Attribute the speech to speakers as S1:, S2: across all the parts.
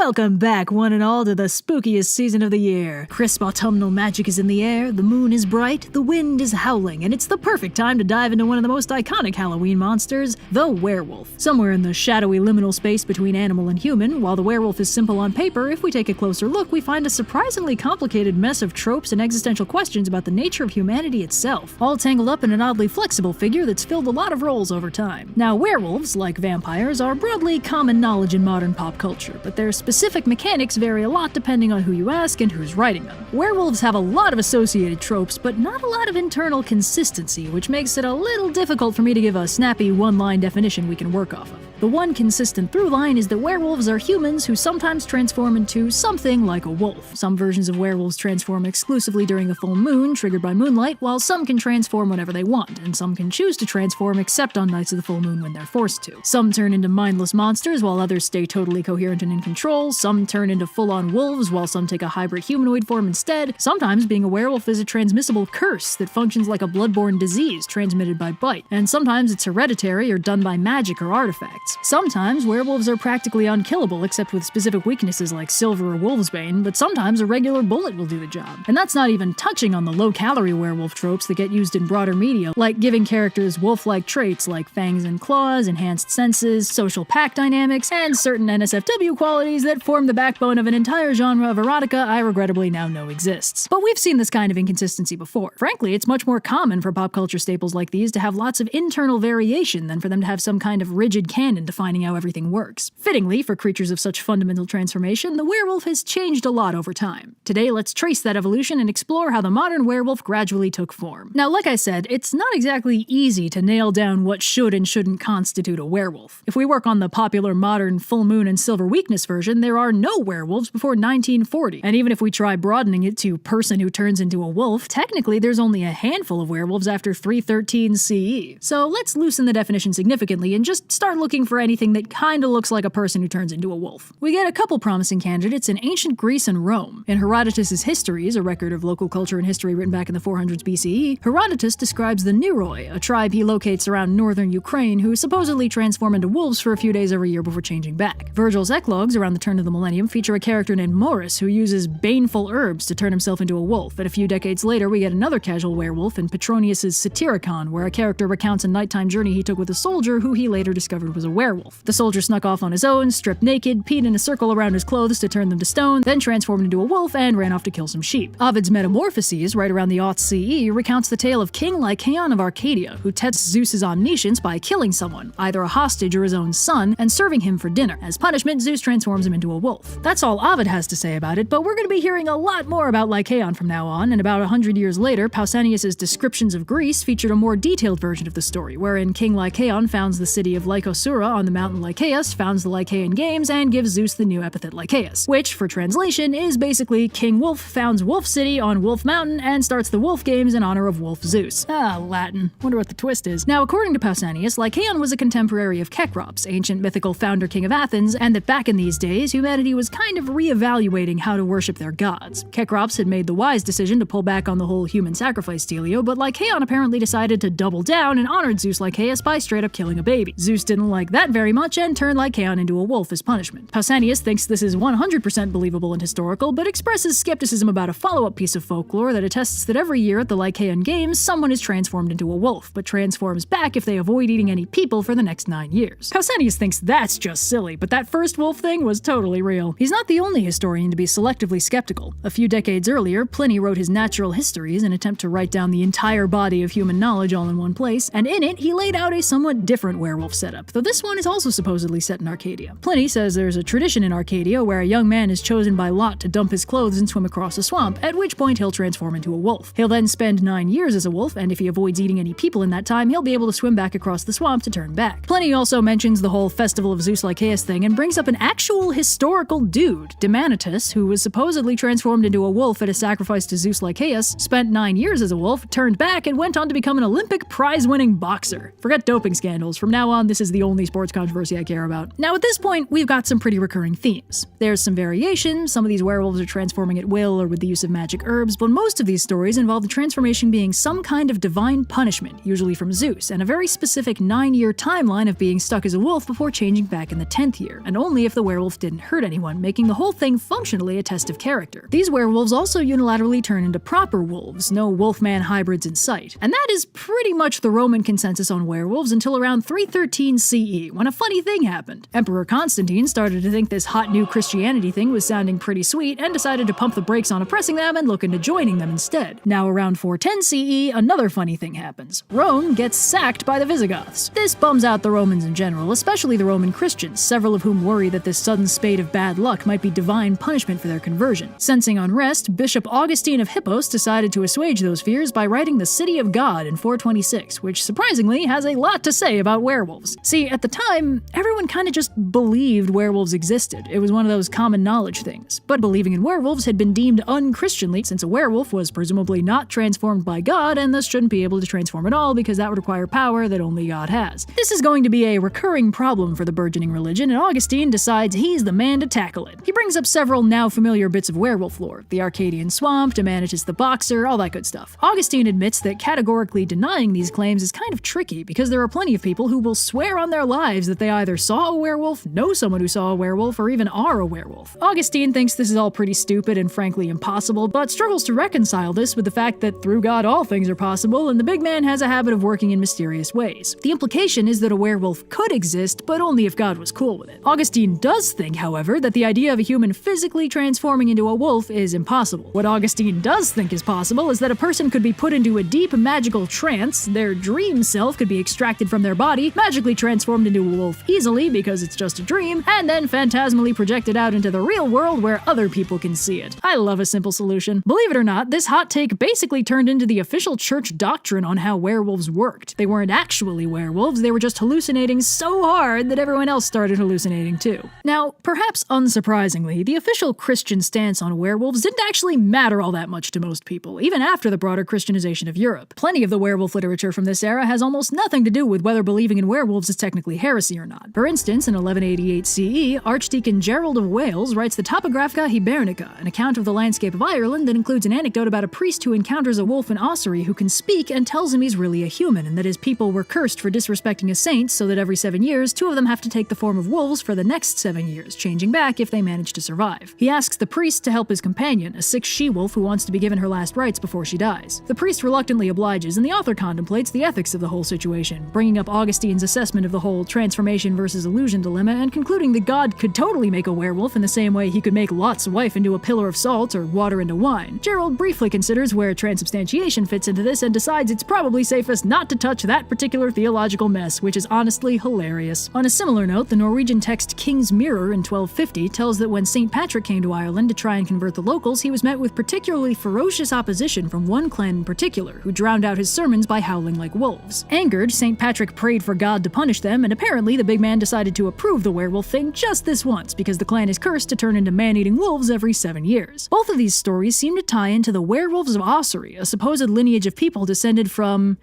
S1: Welcome back, one and all, to the spookiest season of the year. Crisp autumnal magic is in the air, the moon is bright, the wind is howling, and it's the perfect time to dive into one of the most iconic Halloween monsters, the werewolf. Somewhere in the shadowy liminal space between animal and human, while the werewolf is simple on paper, if we take a closer look, we find a surprisingly complicated mess of tropes and existential questions about the nature of humanity itself, all tangled up in an oddly flexible figure that's filled a lot of roles over time. Now, werewolves, like vampires, are broadly common knowledge in modern pop culture, but their specific mechanics vary a lot depending on who you ask and who's writing them. Werewolves have a lot of associated tropes, but not a lot of internal consistency, which makes it a little difficult for me to give a snappy one-line definition we can work off of. The one consistent through line is that werewolves are humans who sometimes transform into something like a wolf. Some versions of werewolves transform exclusively during the full moon, triggered by moonlight, while some can transform whenever they want, and some can choose to transform except on nights of the full moon when they're forced to. Some turn into mindless monsters, while others stay totally coherent and in control. Some turn into full-on wolves, while some take a hybrid humanoid form instead. Sometimes being a werewolf is a transmissible curse that functions like a bloodborne disease transmitted by bite, and sometimes it's hereditary or done by magic or artifacts. Sometimes werewolves are practically unkillable except with specific weaknesses like silver or wolfsbane, but sometimes a regular bullet will do the job. And that's not even touching on the low-calorie werewolf tropes that get used in broader media, like giving characters wolf-like traits like fangs and claws, enhanced senses, social pack dynamics, and certain NSFW qualities that form the backbone of an entire genre of erotica I regrettably now know exists. But we've seen this kind of inconsistency before. Frankly, it's much more common for pop culture staples like these to have lots of internal variation than for them to have some kind of rigid canon defining how everything works. Fittingly, for creatures of such fundamental transformation, the werewolf has changed a lot over time. Today, let's trace that evolution and explore how the modern werewolf gradually took form. Now, like I said, it's not exactly easy to nail down what should and shouldn't constitute a werewolf. If we work on the popular modern full moon and silver weakness version, there are no werewolves before 1940. And even if we try broadening it to person who turns into a wolf, technically there's only a handful of werewolves after 313 CE. So let's loosen the definition significantly and just start looking for anything that kinda looks like a person who turns into a wolf. We get a couple promising candidates in ancient Greece and Rome. In Herodotus' Histories, a record of local culture and history written back in the 400s BCE, Herodotus describes the Neroi, a tribe he locates around northern Ukraine who supposedly transform into wolves for a few days every year before changing back. Virgil's Eclogues, around the turn of the millennium, feature a character named Morris who uses baneful herbs to turn himself into a wolf, and a few decades later we get another casual werewolf in Petronius' Satyricon, where a character recounts a nighttime journey he took with a soldier who he later discovered was a werewolf. The soldier snuck off on his own, stripped naked, peed in a circle around his clothes to turn them to stone, then transformed into a wolf and ran off to kill some sheep. Ovid's Metamorphoses, right around the aughts CE, recounts the tale of King Lycaon of Arcadia, who tests Zeus's omniscience by killing someone, either a hostage or his own son, and serving him for dinner. As punishment, Zeus transforms him into a wolf. That's all Ovid has to say about it, but we're going to be hearing a lot more about Lycaon from now on, and about 100 years later, Pausanias' Descriptions of Greece featured a more detailed version of the story, wherein King Lycaon founds the city of Lycosura on the mountain Lycaeus, founds the Lycaean Games, and gives Zeus the new epithet Lycaeus, which, for translation, is basically King Wolf founds Wolf City on Wolf Mountain and starts the Wolf Games in honor of Wolf Zeus. Ah, Latin. Wonder what the twist is. Now, according to Pausanias, Lycaon was a contemporary of Cecrops, ancient mythical founder king of Athens, and that back in these days, humanity was kind of re-evaluating how to worship their gods. Cecrops had made the wise decision to pull back on the whole human sacrifice dealio, but Lycaon apparently decided to double down and honored Zeus Lycaeus by straight up killing a baby. Zeus didn't like that very much and turned Lycaon into a wolf as punishment. Pausanias thinks this is 100% believable and historical, but expresses skepticism about a follow-up piece of folklore that attests that every year at the Lycaean Games, someone is transformed into a wolf, but transforms back if they avoid eating any people for the next 9 years. Pausanias thinks that's just silly, but that first wolf thing was totally real. He's not the only historian to be selectively skeptical. A few decades earlier, Pliny wrote his Natural Histories in an attempt to write down the entire body of human knowledge all in one place, and in it, he laid out a somewhat different werewolf setup, though this one is also supposedly set in Arcadia. Pliny says there's a tradition in Arcadia where a young man is chosen by lot to dump his clothes and swim across a swamp, at which point he'll transform into a wolf. He'll then spend 9 years as a wolf, and if he avoids eating any people in that time, he'll be able to swim back across the swamp to turn back. Pliny also mentions the whole Festival of Zeus Lycaeus thing and brings up an actual historical dude, Demanitus, who was supposedly transformed into a wolf at a sacrifice to Zeus Lycaeus, spent 9 years as a wolf, turned back, and went on to become an Olympic prize-winning boxer. Forget doping scandals. From now on, this is the only sports controversy I care about. Now, at this point, we've got some pretty recurring themes. There's some variation. Some of these werewolves are transforming at will or with the use of magic herbs, but most of these stories involve the transformation being some kind of divine punishment, usually from Zeus, and a very specific 9-year timeline of being stuck as a wolf before changing back in the 10th year, and only if the werewolf didn't hurt anyone, making the whole thing functionally a test of character. These werewolves also unilaterally turn into proper wolves, no wolf-man hybrids in sight. And that is pretty much the Roman consensus on werewolves until around 313 CE, when a funny thing happened. Emperor Constantine started to think this hot new Christianity thing was sounding pretty sweet and decided to pump the brakes on oppressing them and look into joining them instead. Now around 410 CE, another funny thing happens. Rome gets sacked by the Visigoths. This bums out the Romans in general, especially the Roman Christians, several of whom worry that this sudden spate of bad luck might be divine punishment for their conversion. Sensing unrest, Bishop Augustine of Hippos decided to assuage those fears by writing The City of God in 426, which surprisingly has a lot to say about werewolves. See, at the time, everyone kind of just believed werewolves existed. It was one of those common knowledge things. But believing in werewolves had been deemed unchristianly, since a werewolf was presumably not transformed by God and thus shouldn't be able to transform at all because that would require power that only God has. This is going to be a recurring problem for the burgeoning religion, and Augustine decides he's the man to tackle it. He brings up several now familiar bits of werewolf lore, the Arcadian swamp, Demanitus the boxer, all that good stuff. Augustine admits that categorically denying these claims is kind of tricky because there are plenty of people who will swear on their lives that they either saw a werewolf, know someone who saw a werewolf, or even are a werewolf. Augustine thinks this is all pretty stupid and frankly impossible, but struggles to reconcile this with the fact that through God all things are possible, and the big man has a habit of working in mysterious ways. The implication is that a werewolf could exist, but only if God was cool with it. Augustine does think, however, that the idea of a human physically transforming into a wolf is impossible. What Augustine does think is possible is that a person could be put into a deep magical trance, their dream self could be extracted from their body, magically transformed into a wolf easily because it's just a dream, and then phantasmally projected out into the real world where other people can see it. I love a simple solution. Believe it or not, this hot take basically turned into the official church doctrine on how werewolves worked. They weren't actually werewolves, they were just hallucinating so hard that everyone else started hallucinating too. Now, perhaps unsurprisingly, the official Christian stance on werewolves didn't actually matter all that much to most people, even after the broader Christianization of Europe. Plenty of the werewolf literature from this era has almost nothing to do with whether believing in werewolves is technically heresy or not. For instance, in 1188 CE, Archdeacon Gerald of Wales writes the Topographica Hibernica, an account of the landscape of Ireland that includes an anecdote about a priest who encounters a wolf in Ossory who can speak and tells him he's really a human and that his people were cursed for disrespecting a saint, so that every 7 years, 2 of them have to take the form of wolves for the next 7 years, changing back if they manage to survive. He asks the priest to help his companion, a sick she-wolf who wants to be given her last rites before she dies. The priest reluctantly obliges, and the author contemplates the ethics of the whole situation, bringing up Augustine's assessment of the whole transformation versus illusion dilemma and concluding that God could totally make a werewolf in the same way he could make Lot's wife into a pillar of salt or water into wine. Gerald briefly considers where transubstantiation fits into this and decides it's probably safest not to touch that particular theological mess, which is honestly hilarious. On a similar note, the Norwegian text King's Mirror in 1250 tells that when St. Patrick came to Ireland to try and convert the locals, he was met with particularly ferocious opposition from one clan in particular, who drowned out his sermons by howling like wolves. Angered, St. Patrick prayed for God to punish them, and apparently the big man decided to approve the werewolf thing just this once, because the clan is cursed to turn into man-eating wolves every 7 years. Both of these stories seem to tie into the werewolves of Ossory, a supposed lineage of people descended from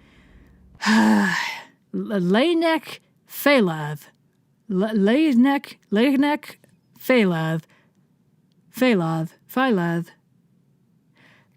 S1: Laenek Felath. Laenek Felath.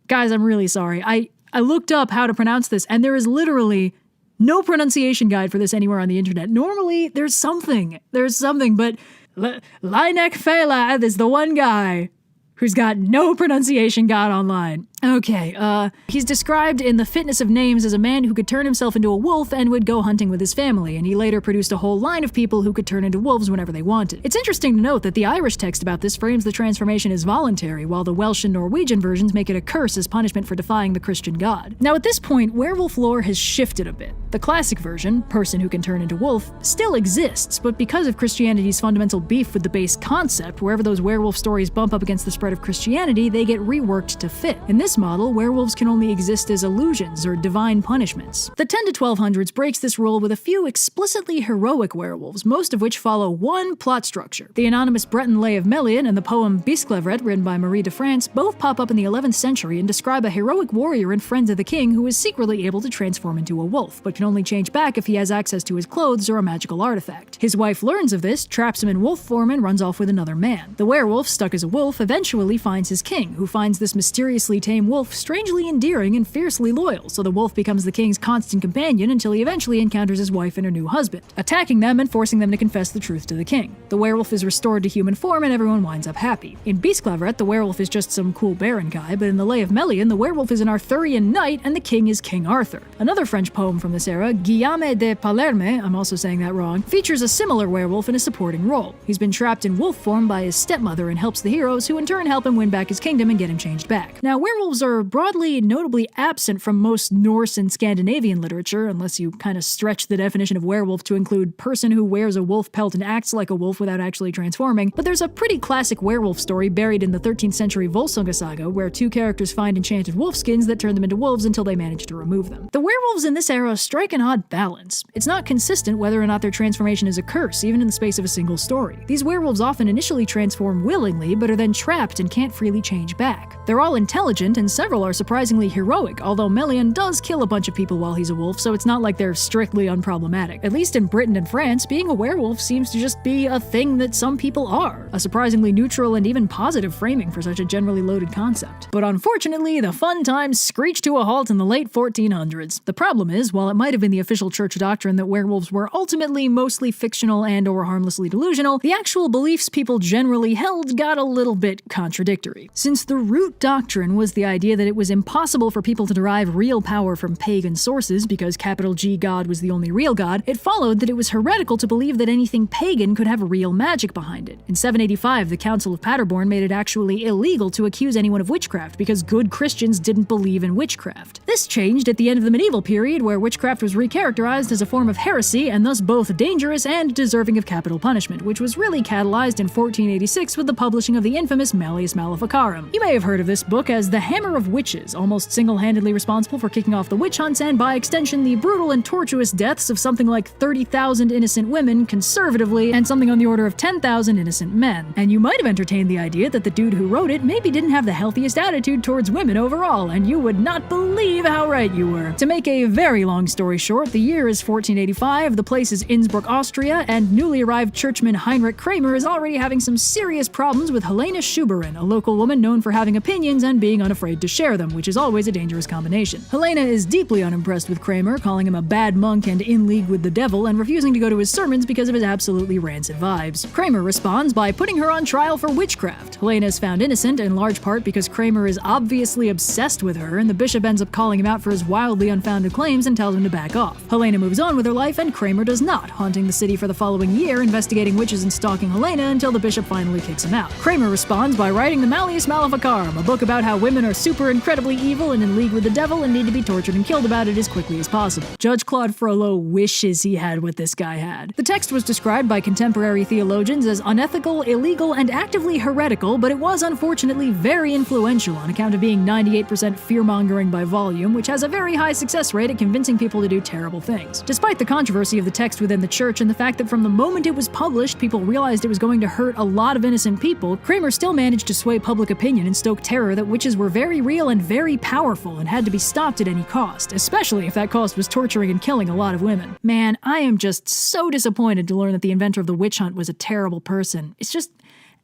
S1: Guys, I'm really sorry. I looked up how to pronounce this, and there is literally no pronunciation guide for this anywhere on the internet. Normally, there's something, but Laenek Felath is the one guy who's got no pronunciation guide online. Okay, he's described in The Fitness of Names as a man who could turn himself into a wolf and would go hunting with his family, and he later produced a whole line of people who could turn into wolves whenever they wanted. It's interesting to note that the Irish text about this frames the transformation as voluntary, while the Welsh and Norwegian versions make it a curse as punishment for defying the Christian God. Now at this point, werewolf lore has shifted a bit. The classic version, person who can turn into wolf, still exists, but because of Christianity's fundamental beef with the base concept, wherever those werewolf stories bump up against the spread of Christianity, they get reworked to fit. In this this model, werewolves can only exist as illusions or divine punishments. The 10 to 1200s breaks this rule with a few explicitly heroic werewolves, most of which follow one plot structure. The anonymous Breton Lay of Melian and the poem Bisclevret, written by Marie de France, both pop up in the 11th century and describe a heroic warrior and friend of the king who is secretly able to transform into a wolf, but can only change back if he has access to his clothes or a magical artifact. His wife learns of this, traps him in wolf form, and runs off with another man. The werewolf, stuck as a wolf, eventually finds his king, who finds this mysteriously tame wolf strangely endearing and fiercely loyal, so the wolf becomes the king's constant companion until he eventually encounters his wife and her new husband, attacking them and forcing them to confess the truth to the king. The werewolf is restored to human form and everyone winds up happy. In Bisclevret, the werewolf is just some cool baron guy, but in the Lay of Melian, the werewolf is an Arthurian knight and the king is King Arthur. Another French poem from this era, Guillaume de Palerme, I'm also saying that wrong, features a similar werewolf in a supporting role. He's been trapped in wolf form by his stepmother and helps the heroes, who in turn help him win back his kingdom and get him changed back. Now, werewolves are broadly notably absent from most Norse and Scandinavian literature, unless you kind of stretch the definition of werewolf to include person who wears a wolf pelt and acts like a wolf without actually transforming, but there's a pretty classic werewolf story buried in the 13th century Volsunga saga, where two characters find enchanted wolf skins that turn them into wolves until they manage to remove them. The werewolves in this era strike an odd balance. It's not consistent whether or not their transformation is a curse, even in the space of a single story. These werewolves often initially transform willingly, but are then trapped and can't freely change back. They're all intelligent, and several are surprisingly heroic, although Melian does kill a bunch of people while he's a wolf, so it's not like they're strictly unproblematic. At least in Britain and France, being a werewolf seems to just be a thing that some people are. A surprisingly neutral and even positive framing for such a generally loaded concept. But unfortunately, the fun times screeched to a halt in the late 1400s. The problem is, while it might have been the official church doctrine that werewolves were ultimately mostly fictional and/or harmlessly delusional, the actual beliefs people generally held got a little bit contradictory. Since the root doctrine was the idea that it was impossible for people to derive real power from pagan sources because capital G God was the only real God, it followed that it was heretical to believe that anything pagan could have real magic behind it. In 785, the Council of Paderborn made it actually illegal to accuse anyone of witchcraft because good Christians didn't believe in witchcraft. This changed at the end of the medieval period, where witchcraft was recharacterized as a form of heresy and thus both dangerous and deserving of capital punishment, which was really catalyzed in 1486 with the publishing of the infamous Malleus Maleficarum. You may have heard of this book as the Hammer of Witches, almost single-handedly responsible for kicking off the witch hunts and, by extension, the brutal and tortuous deaths of something like 30,000 innocent women, conservatively, and something on the order of 10,000 innocent men. And you might have entertained the idea that the dude who wrote it maybe didn't have the healthiest attitude towards women overall, and you would not believe how right you were. To make a very long story short, the year is 1485, the place is Innsbruck, Austria, and newly arrived churchman Heinrich Kramer is already having some serious problems with Helena Schuberin, a local woman known for having opinions and being unafraid to share them, which is always a dangerous combination. Helena is deeply unimpressed with Kramer, calling him a bad monk and in league with the devil, and refusing to go to his sermons because of his absolutely rancid vibes. Kramer responds by putting her on trial for witchcraft. Helena is found innocent, in large part because Kramer is obviously obsessed with her, and the bishop ends up calling him out for his wildly unfounded claims and tells him to back off. Helena moves on with her life, and Kramer does not, haunting the city for the following year, investigating witches and stalking Helena until the bishop finally kicks him out. Kramer responds by writing the Malleus Maleficarum, a book about how women are super incredibly evil and in league with the devil and need to be tortured and killed about it as quickly as possible. Judge Claude Frollo wishes he had what this guy had. The text was described by contemporary theologians as unethical, illegal, and actively heretical, but it was unfortunately very influential on account of being 98% fear-mongering by volume, which has a very high success rate at convincing people to do terrible things. Despite the controversy of the text within the church and the fact that from the moment it was published, people realized it was going to hurt a lot of innocent people, Kramer still managed to sway public opinion and stoke terror that witches were very real and very powerful and had to be stopped at any cost, especially if that cost was torturing and killing a lot of women. Man, I am just so disappointed to learn that the inventor of the witch hunt was a terrible person. It's just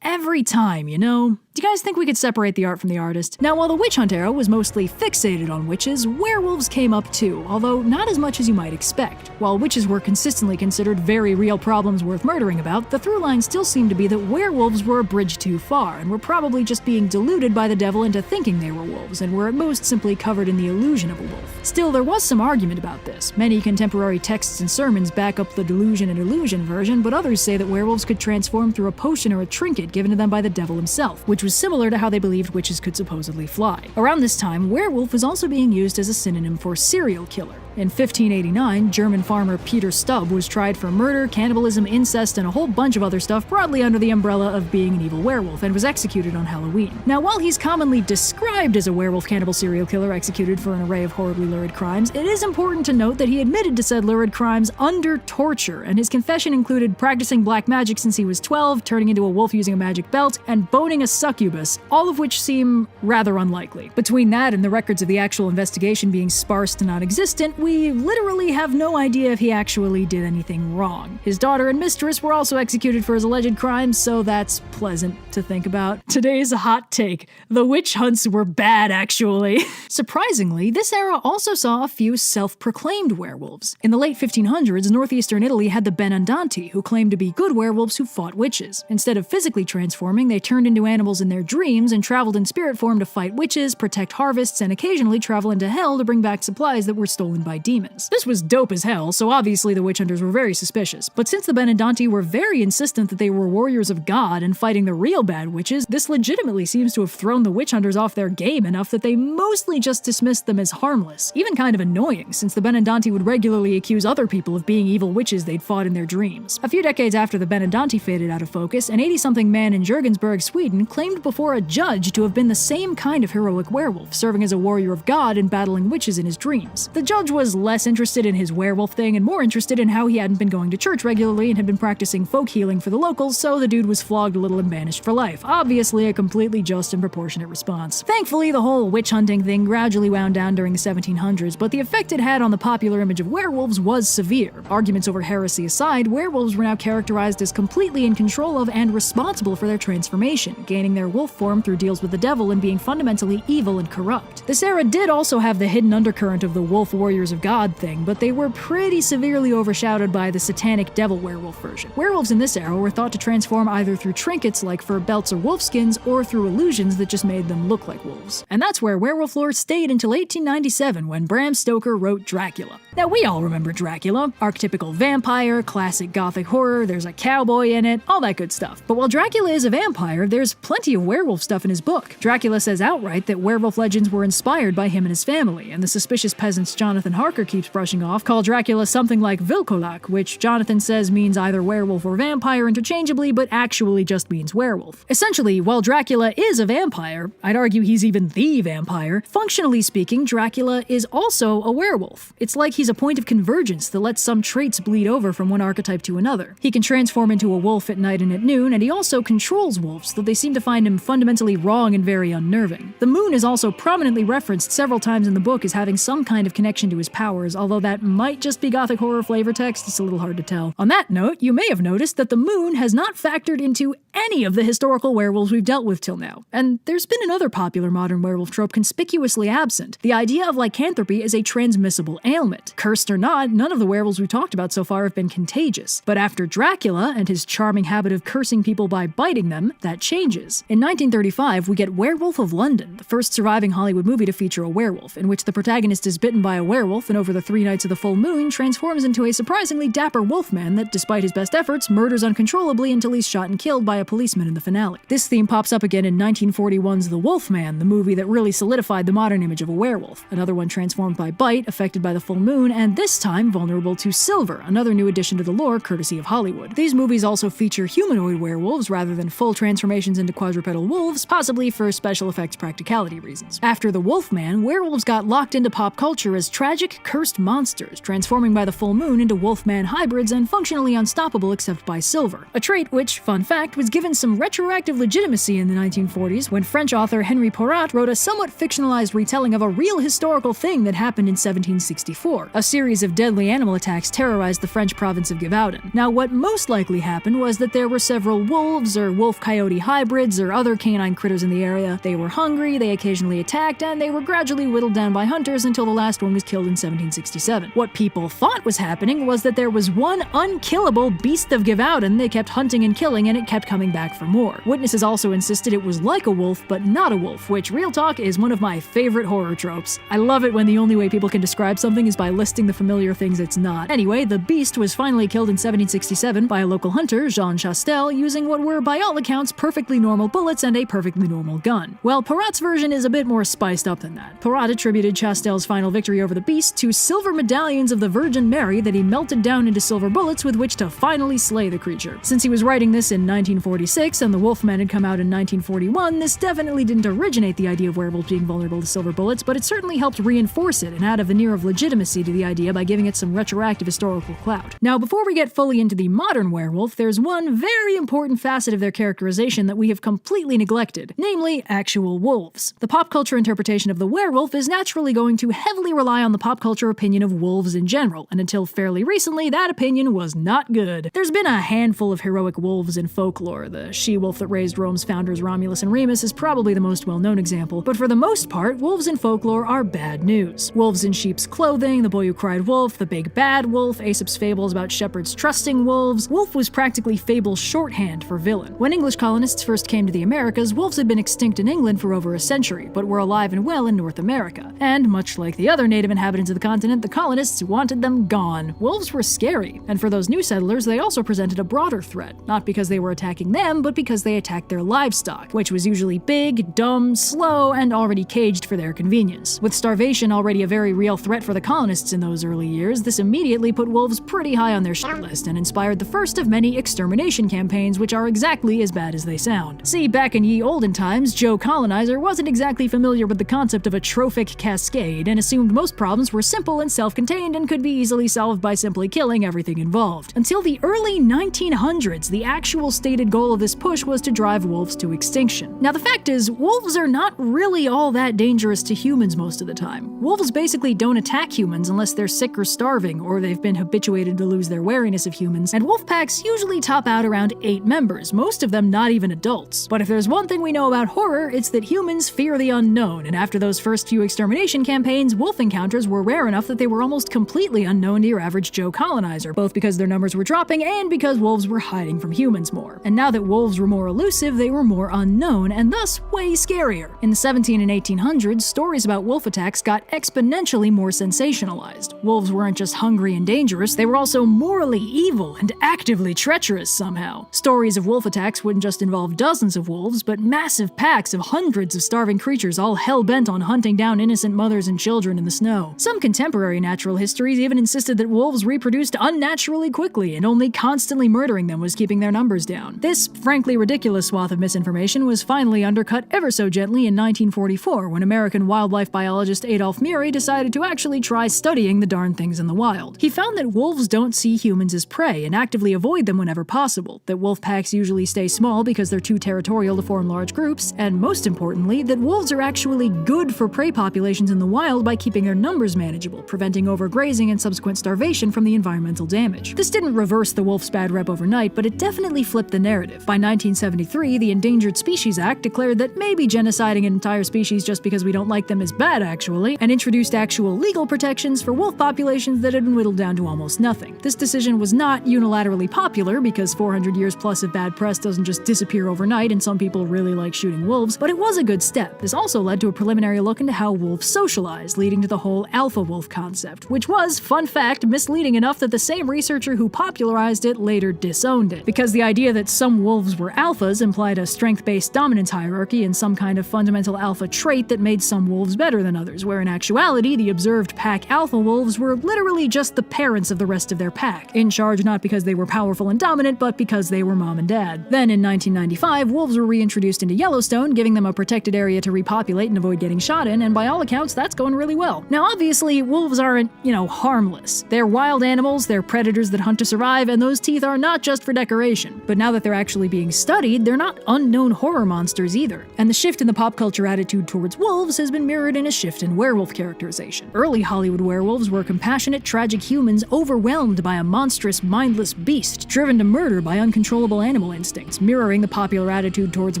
S1: every time, you know? Do you guys think we could separate the art from the artist? Now, while the witch hunt era was mostly fixated on witches, werewolves came up too, although not as much as you might expect. While witches were consistently considered very real problems worth murdering about, the through line still seemed to be that werewolves were a bridge too far, and were probably just being deluded by the devil into thinking they were wolves, and were at most simply covered in the illusion of a wolf. Still, there was some argument about this. Many contemporary texts and sermons back up the delusion and illusion version, but others say that werewolves could transform through a potion or a trinket given to them by the devil himself, which was similar to how they believed witches could supposedly fly. Around this time, werewolf was also being used as a synonym for serial killer. In 1589, German farmer Peter Stubb was tried for murder, cannibalism, incest, and a whole bunch of other stuff broadly under the umbrella of being an evil werewolf, and was executed on Halloween. Now, while he's commonly described as a werewolf cannibal serial killer executed for an array of horribly lurid crimes, it is important to note that he admitted to said lurid crimes under torture, and his confession included practicing black magic since he was 12, turning into a wolf using a magic belt, and boning a succubus, all of which seem rather unlikely. Between that and the records of the actual investigation being sparse to non-existent, we literally have no idea if he actually did anything wrong. His daughter and mistress were also executed for his alleged crimes, so that's pleasant to think about. Today's hot take: the witch hunts were bad, actually. Surprisingly, this era also saw a few self-proclaimed werewolves. In the late 1500s, northeastern Italy had the Benandanti, who claimed to be good werewolves who fought witches. Instead of physically transforming, they turned into animals in their dreams and traveled in spirit form to fight witches, protect harvests, and occasionally travel into hell to bring back supplies that were stolen by demons. This was dope as hell, so obviously the witch hunters were very suspicious. But since the Benandanti were very insistent that they were warriors of God and fighting the real bad witches, this legitimately seems to have thrown the witch hunters off their game enough that they mostly just dismissed them as harmless. Even kind of annoying, since the Benandanti would regularly accuse other people of being evil witches they'd fought in their dreams. A few decades after the Benandanti faded out of focus, an 80-something man in Jürgensburg, Sweden, claimed before a judge to have been the same kind of heroic werewolf, serving as a warrior of God and battling witches in his dreams. The judge was less interested in his werewolf thing and more interested in how he hadn't been going to church regularly and had been practicing folk healing for the locals, so the dude was flogged a little and banished for life. Obviously a completely just and proportionate response. Thankfully, the whole witch hunting thing gradually wound down during the 1700s, but the effect it had on the popular image of werewolves was severe. Arguments over heresy aside, werewolves were now characterized as completely in control of and responsible for their transformation, gaining their wolf form through deals with the devil and being fundamentally evil and corrupt. This era did also have the hidden undercurrent of the wolf warriors of God thing, but they were pretty severely overshadowed by the satanic devil werewolf version. Werewolves in this era were thought to transform either through trinkets like fur belts or wolf skins, or through illusions that just made them look like wolves. And that's where werewolf lore stayed until 1897, when Bram Stoker wrote Dracula. Now, we all remember Dracula. Archetypical vampire, classic gothic horror, there's a cowboy in it, all that good stuff. But while Dracula is a vampire, there's plenty of werewolf stuff in his book. Dracula says outright that werewolf legends were inspired by him and his family, and the suspicious peasants Jonathan Harker keeps brushing off call Dracula something like Vilkolak, which Jonathan says means either werewolf or vampire interchangeably, but actually just means werewolf. Essentially, while Dracula is a vampire, I'd argue he's even the vampire, functionally speaking, Dracula is also a werewolf. It's like he's a point of convergence that lets some traits bleed over from one archetype to another. He can transform into a wolf at night and at noon, and he also controls wolves, though they seem to find him fundamentally wrong and very unnerving. The moon is also prominently referenced several times in the book as having some kind of connection to his powers, although that might just be gothic horror flavor text, it's a little hard to tell. On that note, you may have noticed that the moon has not factored into any of the historical werewolves we've dealt with till now. And there's been another popular modern werewolf trope conspicuously absent: the idea of lycanthropy as a transmissible ailment. Cursed or not, none of the werewolves we've talked about so far have been contagious. But after Dracula and his charming habit of cursing people by biting them, that changes. In 1935, we get Werewolf of London, the first surviving Hollywood movie to feature a werewolf, in which the protagonist is bitten by a werewolf and over the 3 nights of the full moon transforms into a surprisingly dapper wolfman that, despite his best efforts, murders uncontrollably until he's shot and killed by a policeman in the finale. This theme pops up again in 1941's The Wolfman, the movie that really solidified the modern image of a werewolf. Another one transformed by bite, affected by the full moon, and this time vulnerable to silver, another new addition to the lore courtesy of Hollywood. These movies also feature humanoid werewolves rather than full transformations into quadrupedal wolves, possibly for special effects practicality reasons. After The Wolfman, werewolves got locked into pop culture as tragic, cursed monsters, transforming by the full moon into wolfman hybrids and functionally unstoppable except by silver. A trait which, fun fact, was given some retroactive legitimacy in the 1940s when French author Henri Porat wrote a somewhat fictionalized retelling of a real historical thing that happened in 1764. A series of deadly animal attacks terrorized the French province of Givaudan. Now, what most likely happened was that there were several wolves or wolf-coyote hybrids or other canine critters in the area. They were hungry, they occasionally attacked, and they were gradually whittled down by hunters until the last one was killed in 1767. What people thought was happening was that there was one unkillable beast of Givaudan they kept hunting and killing, and it kept coming coming back for more. Witnesses also insisted it was like a wolf, but not a wolf, which, real talk, is one of my favorite horror tropes. I love it when the only way people can describe something is by listing the familiar things it's not. Anyway, the beast was finally killed in 1767 by a local hunter, Jean Chastel, using what were, by all accounts, perfectly normal bullets and a perfectly normal gun. Well, Perrot's version is a bit more spiced up than that. Perrot attributed Chastel's final victory over the beast to silver medallions of the Virgin Mary that he melted down into silver bullets with which to finally slay the creature. Since he was writing this in 1946 and the Wolfman had come out in 1941, this definitely didn't originate the idea of werewolves being vulnerable to silver bullets, but it certainly helped reinforce it and add a veneer of legitimacy to the idea by giving it some retroactive historical clout. Now, before we get fully into the modern werewolf, there's one very important facet of their characterization that we have completely neglected, namely actual wolves. The pop culture interpretation of the werewolf is naturally going to heavily rely on the pop culture opinion of wolves in general, and until fairly recently, that opinion was not good. There's been a handful of heroic wolves in folklore. The she-wolf that raised Rome's founders Romulus and Remus is probably the most well-known example, but for the most part, wolves in folklore are bad news. Wolves in sheep's clothing, the boy who cried wolf, the big bad wolf, Aesop's fables about shepherds trusting wolves. Wolf was practically fable shorthand for villain. When English colonists first came to the Americas, wolves had been extinct in England for over a century, but were alive and well in North America. And much like the other native inhabitants of the continent, the colonists wanted them gone. Wolves were scary, and for those new settlers, they also presented a broader threat, not because they were attacking them, but because they attacked their livestock, which was usually big, dumb, slow, and already caged for their convenience. With starvation already a very real threat for the colonists in those early years, this immediately put wolves pretty high on their shit list and inspired the first of many extermination campaigns, which are exactly as bad as they sound. See, back in ye olden times, Joe Colonizer wasn't exactly familiar with the concept of a trophic cascade and assumed most problems were simple and self-contained and could be easily solved by simply killing everything involved. Until the early 1900s, the actual stated goal of this push was to drive wolves to extinction. Now, the fact is, wolves are not really all that dangerous to humans most of the time. Wolves basically don't attack humans unless they're sick or starving, or they've been habituated to lose their wariness of humans, and wolf packs usually top out around 8 members, most of them not even adults. But if there's one thing we know about horror, it's that humans fear the unknown, and after those first few extermination campaigns, wolf encounters were rare enough that they were almost completely unknown to your average Joe Colonizer, both because their numbers were dropping and because wolves were hiding from humans more. And now that wolves were more elusive, they were more unknown, and thus way scarier. In the 1700s and 1800s, stories about wolf attacks got exponentially more sensationalized. Wolves weren't just hungry and dangerous, they were also morally evil and actively treacherous somehow. Stories of wolf attacks wouldn't just involve dozens of wolves, but massive packs of hundreds of starving creatures all hell-bent on hunting down innocent mothers and children in the snow. Some contemporary natural histories even insisted that wolves reproduced unnaturally quickly, and only constantly murdering them was keeping their numbers down. This frankly ridiculous swath of misinformation was finally undercut ever so gently in 1944 when American wildlife biologist Adolph Murray decided to actually try studying the darn things in the wild. He found that wolves don't see humans as prey and actively avoid them whenever possible, that wolf packs usually stay small because they're too territorial to form large groups, and most importantly, that wolves are actually good for prey populations in the wild by keeping their numbers manageable, preventing overgrazing and subsequent starvation from the environmental damage. This didn't reverse the wolf's bad rep overnight, but it definitely flipped the narrative. By 1973, the Endangered Species Act declared that maybe genociding an entire species just because we don't like them is bad actually, and introduced actual legal protections for wolf populations that had been whittled down to almost nothing. This decision was not unilaterally popular because 400 years plus of bad press doesn't just disappear overnight and some people really like shooting wolves, but it was a good step. This also led to a preliminary look into how wolves socialize, leading to the whole alpha wolf concept, which was, fun fact, misleading enough that the same researcher who popularized it later disowned it, because the idea that some wolves were alphas implied a strength-based dominance hierarchy and some kind of fundamental alpha trait that made some wolves better than others, where in actuality the observed pack alpha wolves were literally just the parents of the rest of their pack, in charge not because they were powerful and dominant, but because they were mom and dad. Then in 1995, wolves were reintroduced into Yellowstone, giving them a protected area to repopulate and avoid getting shot in, and by all accounts, that's going really well. Now obviously, wolves aren't, harmless. They're wild animals, they're predators that hunt to survive, and those teeth are not just for decoration. But now that they're actually being studied, they're not unknown horror monsters either. And the shift in the pop culture attitude towards wolves has been mirrored in a shift in werewolf characterization. Early Hollywood werewolves were compassionate, tragic humans overwhelmed by a monstrous, mindless beast, driven to murder by uncontrollable animal instincts, mirroring the popular attitude towards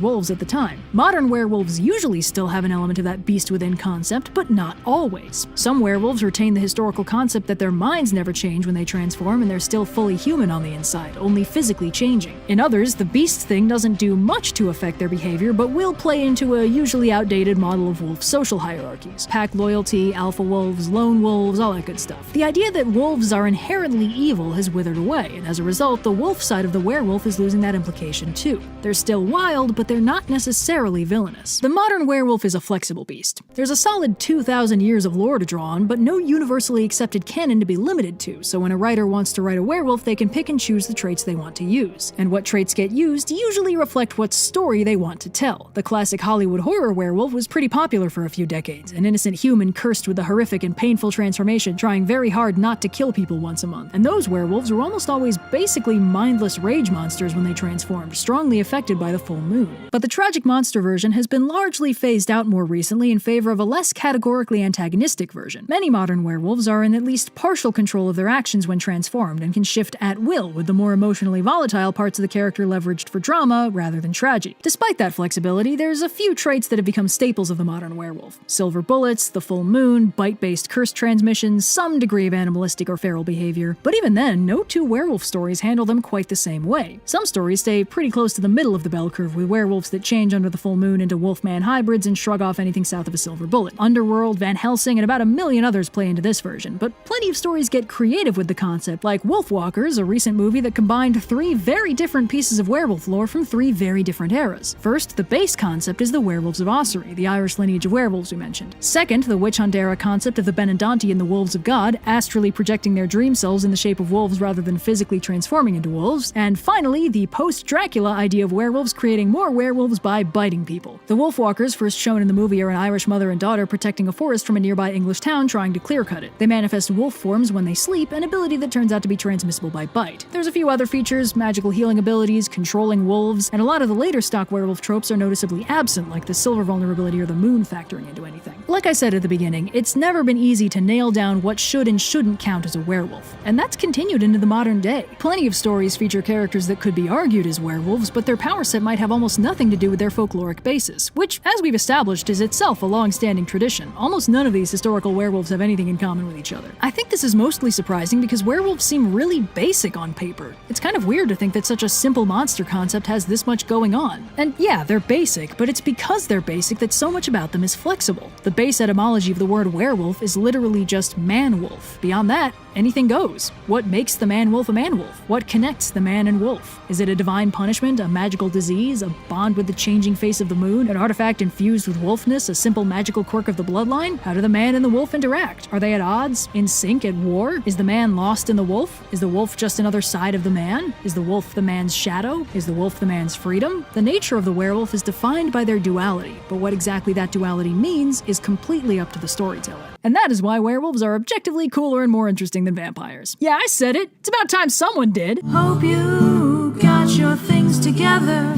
S1: wolves at the time. Modern werewolves usually still have an element of that beast within concept, but not always. Some werewolves retain the historical concept that their minds never change when they transform and they're still fully human on the inside, only physically changing. In others, others, the beast thing doesn't do much to affect their behavior, but will play into a usually outdated model of wolf social hierarchies. Pack loyalty, alpha wolves, lone wolves, all that good stuff. The idea that wolves are inherently evil has withered away, and as a result, the wolf side of the werewolf is losing that implication too. They're still wild, but they're not necessarily villainous. The modern werewolf is a flexible beast. There's a solid 2,000 years of lore to draw on, but no universally accepted canon to be limited to, so when a writer wants to write a werewolf, they can pick and choose the traits they want to use. And what traits get used usually reflect what story they want to tell. The classic Hollywood horror werewolf was pretty popular for a few decades, an innocent human cursed with a horrific and painful transformation, trying very hard not to kill people once a month. And those werewolves were almost always basically mindless rage monsters when they transformed, strongly affected by the full moon. But the tragic monster version has been largely phased out more recently in favor of a less categorically antagonistic version. Many modern werewolves are in at least partial control of their actions when transformed and can shift at will, with the more emotionally volatile parts of the character leveraged for drama rather than tragedy. Despite that flexibility, there's a few traits that have become staples of the modern werewolf. Silver bullets, the full moon, bite-based curse transmissions, some degree of animalistic or feral behavior. But even then, no two werewolf stories handle them quite the same way. Some stories stay pretty close to the middle of the bell curve, with werewolves that change under the full moon into wolf-man hybrids and shrug off anything south of a silver bullet. Underworld, Van Helsing, and about a million others play into this version, but plenty of stories get creative with the concept, like Wolfwalkers, a recent movie that combined three very different pieces of werewolf lore from three very different eras. First, the base concept is the werewolves of Ossory, the Irish lineage of werewolves we mentioned. Second, the witch hunt era concept of the Benandanti and the wolves of God, astrally projecting their dream selves in the shape of wolves rather than physically transforming into wolves. And finally, the post-Dracula idea of werewolves creating more werewolves by biting people. The Wolfwalkers, first shown in the movie, are an Irish mother and daughter protecting a forest from a nearby English town trying to clear-cut it. They manifest wolf forms when they sleep, an ability that turns out to be transmissible by bite. There's a few other features, magical healing abilities, controlling wolves, and a lot of the later stock werewolf tropes are noticeably absent, like the silver vulnerability or the moon factoring into anything. Like I said at the beginning, it's never been easy to nail down what should and shouldn't count as a werewolf, and that's continued into the modern day. Plenty of stories feature characters that could be argued as werewolves, but their power set might have almost nothing to do with their folkloric basis, which, as we've established, is itself a long-standing tradition. Almost none of these historical werewolves have anything in common with each other. I think this is mostly surprising because werewolves seem really basic on paper. It's kind of weird to think that such a simple monster concept has this much going on. And yeah, they're basic, but it's because they're basic that so much about them is flexible. The base etymology of the word werewolf is literally just man-wolf. Beyond that, anything goes. What makes the man-wolf a man-wolf? What connects the man and wolf? Is it a divine punishment, a magical disease, a bond with the changing face of the moon, an artifact infused with wolfness, a simple magical quirk of the bloodline? How do the man and the wolf interact? Are they at odds? In sync? At war? Is the man lost in the wolf? Is the wolf just another side of the man? Is the wolf the man's shadow? Is the wolf the man's freedom? The nature of the werewolf is defined by their duality, but what exactly that duality means is completely up to the storyteller. And that is why werewolves are objectively cooler and more interesting than vampires. Yeah, I said it. It's about time someone did.
S2: Hope you got your things together.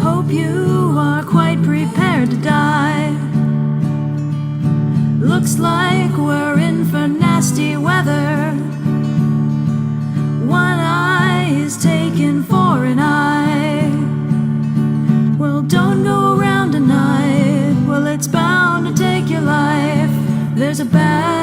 S2: Hope you are quite prepared to die. Looks like we're in for nasty weather. One eye is taken for an eye. Well, don't go around tonight. Well, it's bound to take your life. There's a bad